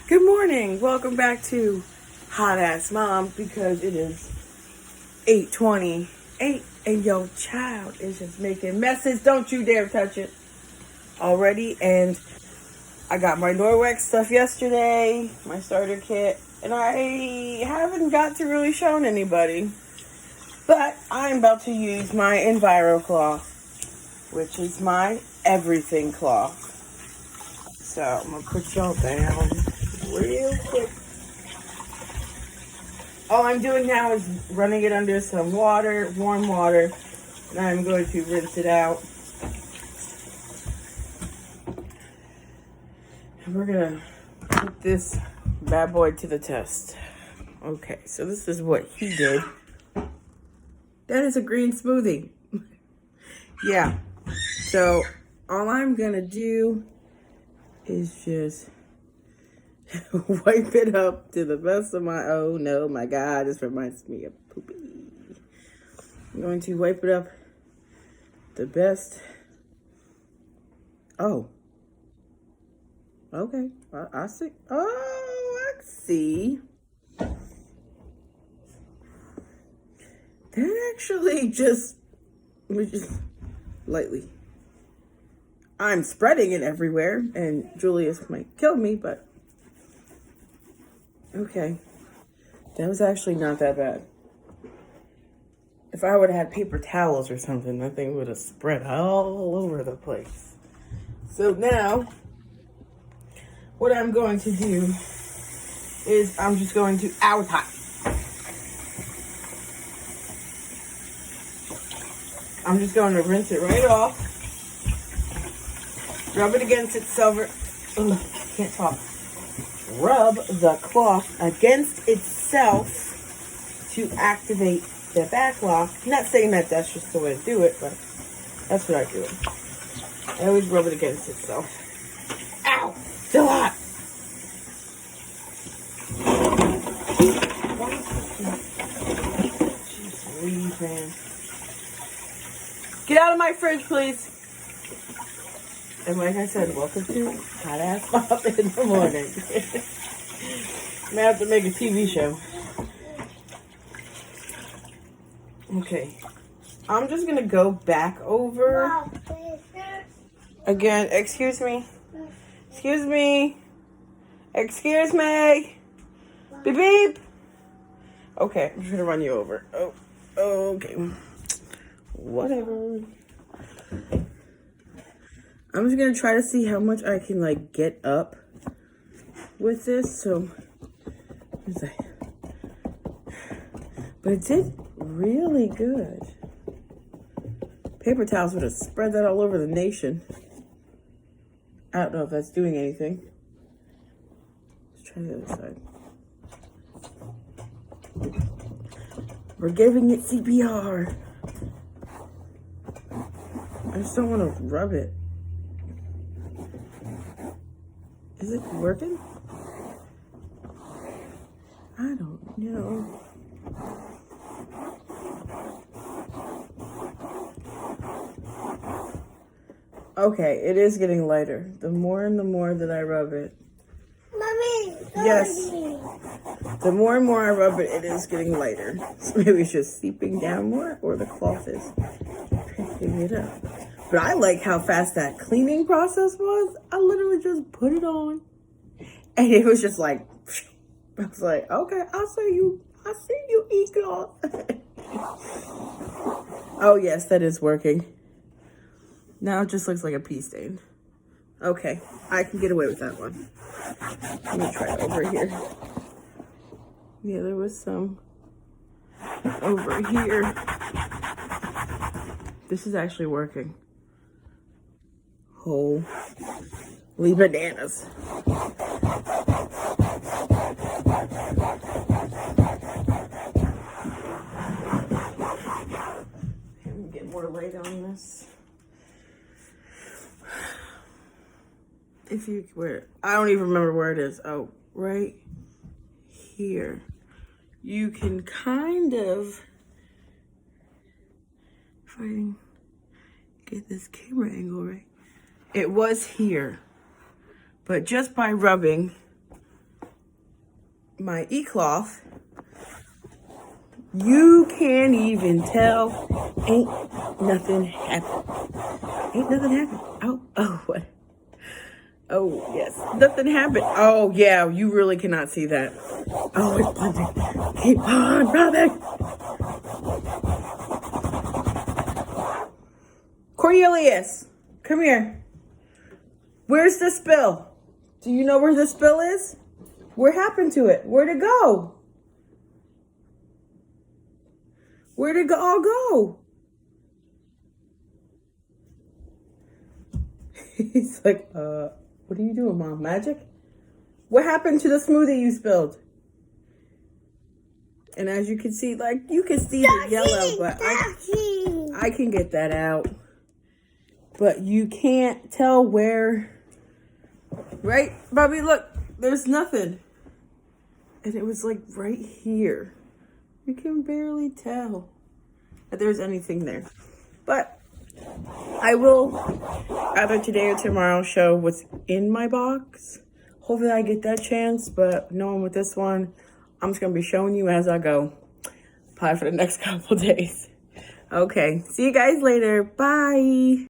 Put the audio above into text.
Good morning. Welcome back to Hot Ass Mom because it is 8:28 and your child is just making messes. Don't you dare touch it already. And I got my Norwex stuff yesterday, my starter kit, and I haven't got to really show anybody. But I'm about to use my Enviro cloth, which is my everything cloth. So I'm gonna put y'all down real quick. All I'm doing now is running it under some water, warm water, and I'm going to rinse it out. And we're gonna put this bad boy to the test. Okay, so this is what he did. That is a green smoothie. Yeah, so all I'm gonna do is just wipe it up to the best of my, oh no, my God, this reminds me of poopy. I'm going to wipe it up the best. Oh. Okay, I see. Oh, I see. That actually just lightly. I'm spreading it everywhere, and Julius might kill me, but okay. That was actually not that bad. If I would have had paper towels or something, that thing would have spread all over the place. So now, what I'm going to do is I'm just going to, ow, it's hot. I'm just going to rinse it right off. Rub it against itself. Ugh, can't talk. Rub the cloth against itself to activate the back lock. I'm not saying that that's just the way to do it, but that's what I do. I always rub it against itself. Ow! Still hot! Jeez Louise, man. Get out of my fridge, please. And like I said, welcome to Hot Ass Mom in the morning. I'm gonna have to make a TV show. Okay. I'm just gonna go back over. Again, excuse me. Excuse me. Excuse me. Beep beep. Okay, I'm just gonna run you over. Oh, okay. Whatever. I'm just gonna try to see how much I can like get up with this. So, but it did really good. Paper towels would have spread that all over the nation. I don't know if that's doing anything. Let's try the other side. We're giving it CPR. I just don't want to rub it. Is it working? I don't know. Okay, it is getting lighter. The more and the more that I rub it. Mommy! Yes. The more and more I rub it, it is getting lighter. So maybe it's just seeping down more, or the cloth is picking it up. But I like how fast that cleaning process was. I literally just put it on. And it was just like, I was like, okay, I see you, E-cloth. Oh yes, that is working. Now it just looks like a pee stain. Okay, I can get away with that one. Let me try it over here. Yeah, there was some over here. This is actually working. Holy bananas. Let me get more light on this. If you, I don't even remember where it is. Oh, right here. You can kind of, if I can get this camera angle right. It was here, but just by rubbing, my e-cloth, you can't even tell. Ain't nothing happened. Ain't nothing happened. Oh, what? Oh, yes. Nothing happened. Oh, yeah, you really cannot see that. Oh, it's punching. Keep on rubbing. Cornelius, come here. Where's the spill? Do you know where the spill is? What happened to it? Where'd it go? Where'd it all go? He's like, what are you doing, Mom? Magic? What happened to the smoothie you spilled? And as you can see, like, you can see the yellow, but I can get that out. But you can't tell where, right, Bobby? Look, there's nothing. And it was like right here. You can barely tell that there's anything there. But I will either today or tomorrow show what's in my box. Hopefully I get that chance, but knowing with this one, I'm just going to be showing you as I go. Probably for the next couple days. Okay, see you guys later. Bye.